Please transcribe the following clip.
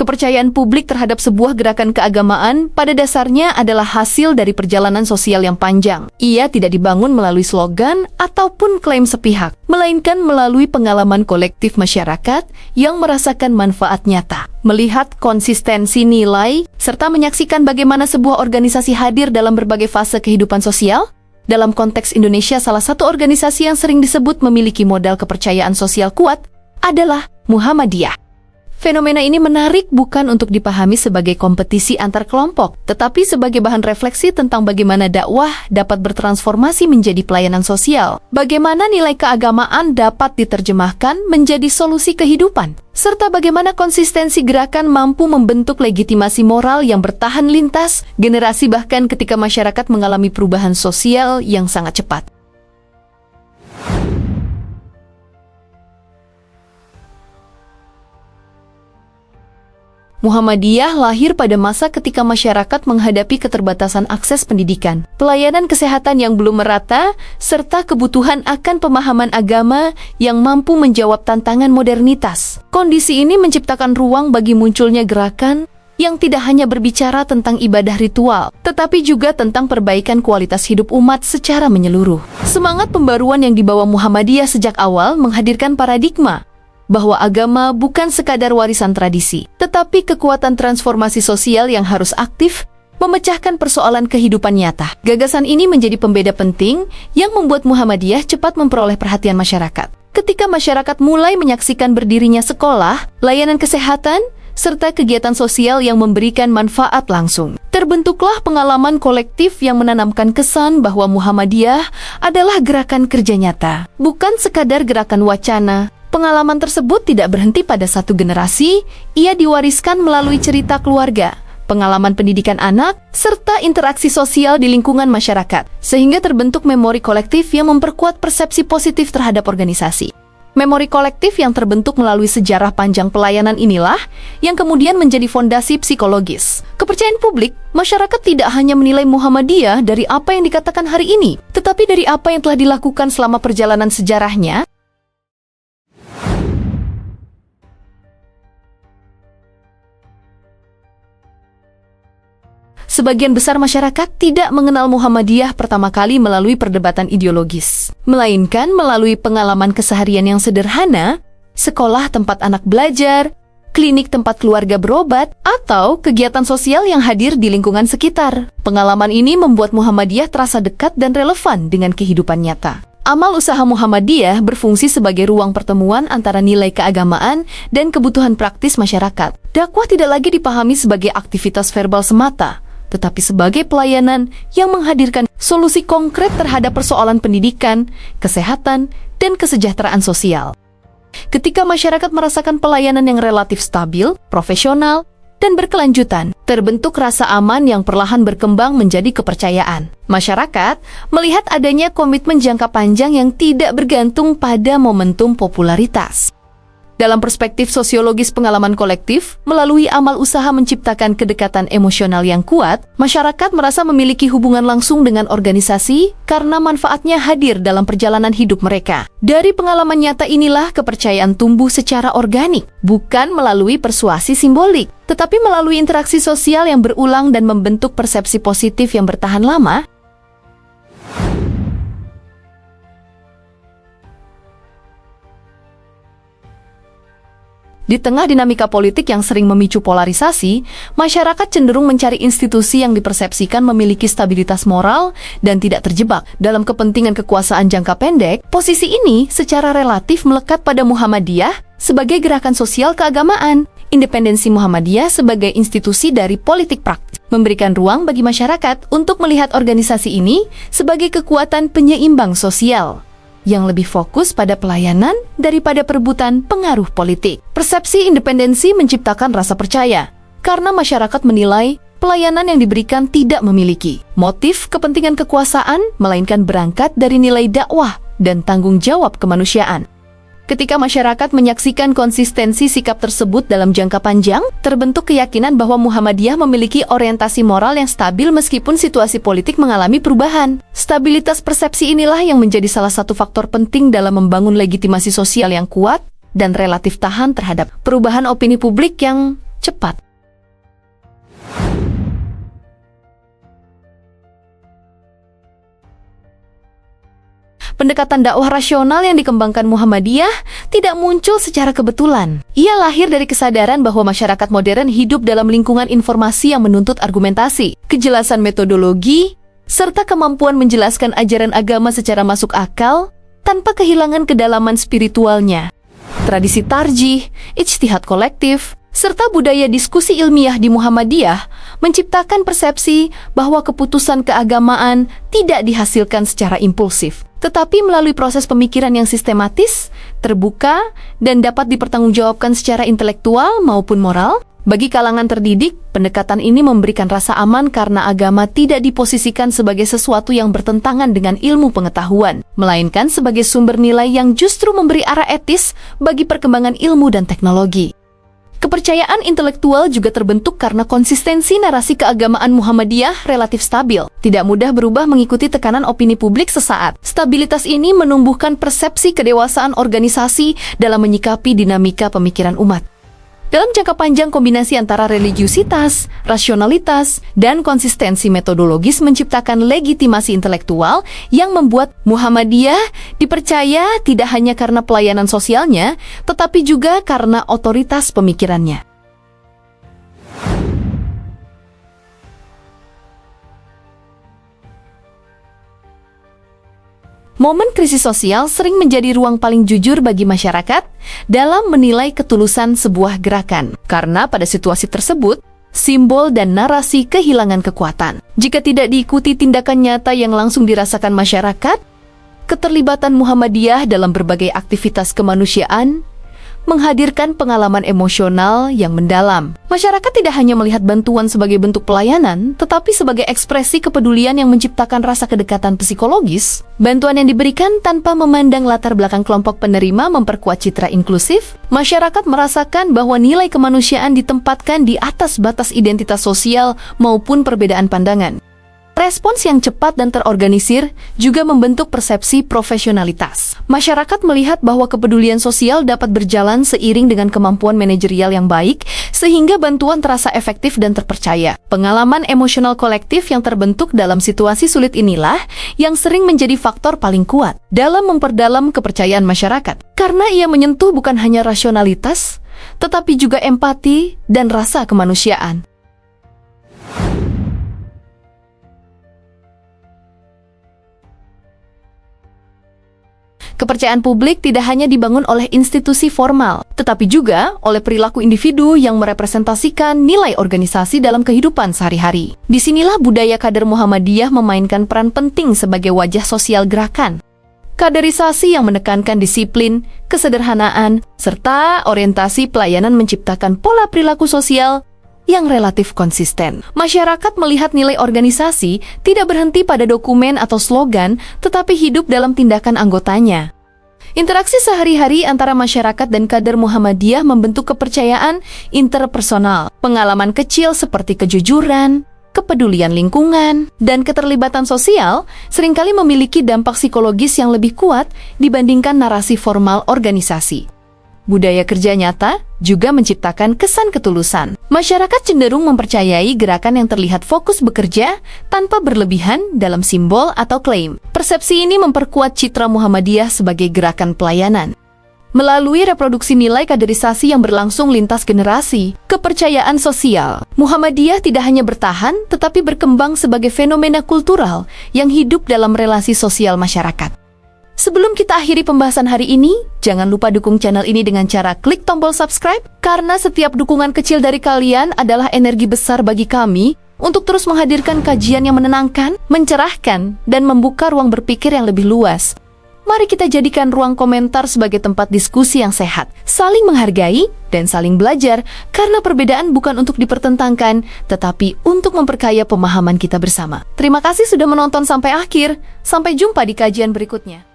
Kepercayaan publik terhadap sebuah gerakan keagamaan pada dasarnya adalah hasil dari perjalanan sosial yang panjang. Ia tidak dibangun melalui slogan ataupun klaim sepihak, melainkan melalui pengalaman kolektif masyarakat yang merasakan manfaat nyata. Melihat konsistensi nilai, serta menyaksikan bagaimana sebuah organisasi hadir dalam berbagai fase kehidupan sosial, dalam konteks Indonesia, salah satu organisasi yang sering disebut memiliki modal kepercayaan sosial kuat adalah Muhammadiyah. Fenomena ini menarik bukan untuk dipahami sebagai kompetisi antar kelompok, tetapi sebagai bahan refleksi tentang bagaimana dakwah dapat bertransformasi menjadi pelayanan sosial, bagaimana nilai keagamaan dapat diterjemahkan menjadi solusi kehidupan, serta bagaimana konsistensi gerakan mampu membentuk legitimasi moral yang bertahan lintas generasi bahkan ketika masyarakat mengalami perubahan sosial yang sangat cepat. Muhammadiyah lahir pada masa ketika masyarakat menghadapi keterbatasan akses pendidikan, pelayanan kesehatan yang belum merata, serta kebutuhan akan pemahaman agama yang mampu menjawab tantangan modernitas. Kondisi ini menciptakan ruang bagi munculnya gerakan yang tidak hanya berbicara tentang ibadah ritual, tetapi juga tentang perbaikan kualitas hidup umat secara menyeluruh. Semangat pembaruan yang dibawa Muhammadiyah sejak awal menghadirkan paradigma bahwa agama bukan sekadar warisan tradisi, tetapi kekuatan transformasi sosial yang harus aktif memecahkan persoalan kehidupan nyata. Gagasan ini menjadi pembeda penting yang membuat Muhammadiyah cepat memperoleh perhatian masyarakat. Ketika masyarakat mulai menyaksikan berdirinya sekolah, layanan kesehatan, serta kegiatan sosial yang memberikan manfaat langsung, terbentuklah pengalaman kolektif yang menanamkan kesan bahwa Muhammadiyah adalah gerakan kerja nyata, bukan sekadar gerakan wacana. Pengalaman tersebut tidak berhenti pada satu generasi, ia diwariskan melalui cerita keluarga, pengalaman pendidikan anak, serta interaksi sosial di lingkungan masyarakat, sehingga terbentuk memori kolektif yang memperkuat persepsi positif terhadap organisasi. Memori kolektif yang terbentuk melalui sejarah panjang pelayanan inilah yang kemudian menjadi fondasi psikologis. Kepercayaan publik, masyarakat tidak hanya menilai Muhammadiyah dari apa yang dikatakan hari ini, tetapi dari apa yang telah dilakukan selama perjalanan sejarahnya. Sebagian besar masyarakat tidak mengenal Muhammadiyah pertama kali melalui perdebatan ideologis, melainkan melalui pengalaman keseharian yang sederhana, sekolah tempat anak belajar, klinik tempat keluarga berobat, atau kegiatan sosial yang hadir di lingkungan sekitar. Pengalaman ini membuat Muhammadiyah terasa dekat dan relevan dengan kehidupan nyata. Amal usaha Muhammadiyah berfungsi sebagai ruang pertemuan antara nilai keagamaan dan kebutuhan praktis masyarakat. Dakwah tidak lagi dipahami sebagai aktivitas verbal semata, tetapi sebagai pelayanan yang menghadirkan solusi konkret terhadap persoalan pendidikan, kesehatan, dan kesejahteraan sosial. Ketika masyarakat merasakan pelayanan yang relatif stabil, profesional, dan berkelanjutan, terbentuk rasa aman yang perlahan berkembang menjadi kepercayaan. Masyarakat melihat adanya komitmen jangka panjang yang tidak bergantung pada momentum popularitas. Dalam perspektif sosiologis pengalaman kolektif, melalui amal usaha menciptakan kedekatan emosional yang kuat, masyarakat merasa memiliki hubungan langsung dengan organisasi karena manfaatnya hadir dalam perjalanan hidup mereka. Dari pengalaman nyata inilah kepercayaan tumbuh secara organik, bukan melalui persuasi simbolik, tetapi melalui interaksi sosial yang berulang dan membentuk persepsi positif yang bertahan lama. Di tengah dinamika politik yang sering memicu polarisasi, masyarakat cenderung mencari institusi yang dipersepsikan memiliki stabilitas moral dan tidak terjebak dalam kepentingan kekuasaan jangka pendek. Posisi ini secara relatif melekat pada Muhammadiyah sebagai gerakan sosial keagamaan. Independensi Muhammadiyah sebagai institusi dari politik praktis memberikan ruang bagi masyarakat untuk melihat organisasi ini sebagai kekuatan penyeimbang sosial yang lebih fokus pada pelayanan daripada perebutan pengaruh politik. Persepsi independensi menciptakan rasa percaya, karena masyarakat menilai pelayanan yang diberikan tidak memiliki motif kepentingan kekuasaan, melainkan berangkat dari nilai dakwah dan tanggung jawab kemanusiaan. Ketika masyarakat menyaksikan konsistensi sikap tersebut dalam jangka panjang, terbentuk keyakinan bahwa Muhammadiyah memiliki orientasi moral yang stabil meskipun situasi politik mengalami perubahan. Stabilitas persepsi inilah yang menjadi salah satu faktor penting dalam membangun legitimasi sosial yang kuat dan relatif tahan terhadap perubahan opini publik yang cepat. Pendekatan dakwah rasional yang dikembangkan Muhammadiyah tidak muncul secara kebetulan. Ia lahir dari kesadaran bahwa masyarakat modern hidup dalam lingkungan informasi yang menuntut argumentasi, kejelasan metodologi, serta kemampuan menjelaskan ajaran agama secara masuk akal tanpa kehilangan kedalaman spiritualnya. Tradisi tarjih, ijtihad kolektif, serta budaya diskusi ilmiah di Muhammadiyah menciptakan persepsi bahwa keputusan keagamaan tidak dihasilkan secara impulsif, tetapi melalui proses pemikiran yang sistematis, terbuka, dan dapat dipertanggungjawabkan secara intelektual maupun moral. Bagi kalangan terdidik, pendekatan ini memberikan rasa aman karena agama tidak diposisikan sebagai sesuatu yang bertentangan dengan ilmu pengetahuan, melainkan sebagai sumber nilai yang justru memberi arah etis bagi perkembangan ilmu dan teknologi. Kepercayaan intelektual juga terbentuk karena konsistensi narasi keagamaan Muhammadiyah relatif stabil, tidak mudah berubah mengikuti tekanan opini publik sesaat. Stabilitas ini menumbuhkan persepsi kedewasaan organisasi dalam menyikapi dinamika pemikiran umat. Dalam jangka panjang, kombinasi antara religiusitas, rasionalitas, dan konsistensi metodologis menciptakan legitimasi intelektual yang membuat Muhammadiyah dipercaya tidak hanya karena pelayanan sosialnya, tetapi juga karena otoritas pemikirannya. Momen krisis sosial sering menjadi ruang paling jujur bagi masyarakat dalam menilai ketulusan sebuah gerakan, karena pada situasi tersebut, simbol dan narasi kehilangan kekuatan. Jika tidak diikuti tindakan nyata yang langsung dirasakan masyarakat, keterlibatan Muhammadiyah dalam berbagai aktivitas kemanusiaan menghadirkan pengalaman emosional yang mendalam. Masyarakat tidak hanya melihat bantuan sebagai bentuk pelayanan, tetapi sebagai ekspresi kepedulian yang menciptakan rasa kedekatan psikologis. Bantuan yang diberikan tanpa memandang latar belakang kelompok penerima memperkuat citra inklusif. Masyarakat merasakan bahwa nilai kemanusiaan ditempatkan di atas batas identitas sosial maupun perbedaan pandangan. Respons yang cepat dan terorganisir juga membentuk persepsi profesionalitas. Masyarakat melihat bahwa kepedulian sosial dapat berjalan seiring dengan kemampuan manajerial yang baik, sehingga bantuan terasa efektif dan terpercaya. Pengalaman emosional kolektif yang terbentuk dalam situasi sulit inilah yang sering menjadi faktor paling kuat dalam memperdalam kepercayaan masyarakat, karena ia menyentuh bukan hanya rasionalitas, tetapi juga empati dan rasa kemanusiaan. Kepercayaan publik tidak hanya dibangun oleh institusi formal, tetapi juga oleh perilaku individu yang merepresentasikan nilai organisasi dalam kehidupan sehari-hari. Disinilah budaya kader Muhammadiyah memainkan peran penting sebagai wajah sosial gerakan. Kaderisasi yang menekankan disiplin, kesederhanaan, serta orientasi pelayanan menciptakan pola perilaku sosial yang relatif konsisten. Masyarakat melihat nilai organisasi tidak berhenti pada dokumen atau slogan, tetapi hidup dalam tindakan anggotanya. Interaksi sehari-hari antara masyarakat dan kader Muhammadiyah membentuk kepercayaan interpersonal. Pengalaman kecil seperti kejujuran, kepedulian lingkungan, dan keterlibatan sosial seringkali memiliki dampak psikologis yang lebih kuat dibandingkan narasi formal organisasi. Budaya kerja nyata juga menciptakan kesan ketulusan. Masyarakat cenderung mempercayai gerakan yang terlihat fokus bekerja tanpa berlebihan dalam simbol atau klaim. Persepsi ini memperkuat citra Muhammadiyah sebagai gerakan pelayanan. Melalui reproduksi nilai kaderisasi yang berlangsung lintas generasi, kepercayaan sosial, Muhammadiyah tidak hanya bertahan, tetapi berkembang sebagai fenomena kultural yang hidup dalam relasi sosial masyarakat. Sebelum kita akhiri pembahasan hari ini, jangan lupa dukung channel ini dengan cara klik tombol subscribe, karena setiap dukungan kecil dari kalian adalah energi besar bagi kami untuk terus menghadirkan kajian yang menenangkan, mencerahkan, dan membuka ruang berpikir yang lebih luas. Mari kita jadikan ruang komentar sebagai tempat diskusi yang sehat, saling menghargai, dan saling belajar, karena perbedaan bukan untuk dipertentangkan, tetapi untuk memperkaya pemahaman kita bersama. Terima kasih sudah menonton sampai akhir. Sampai jumpa di kajian berikutnya.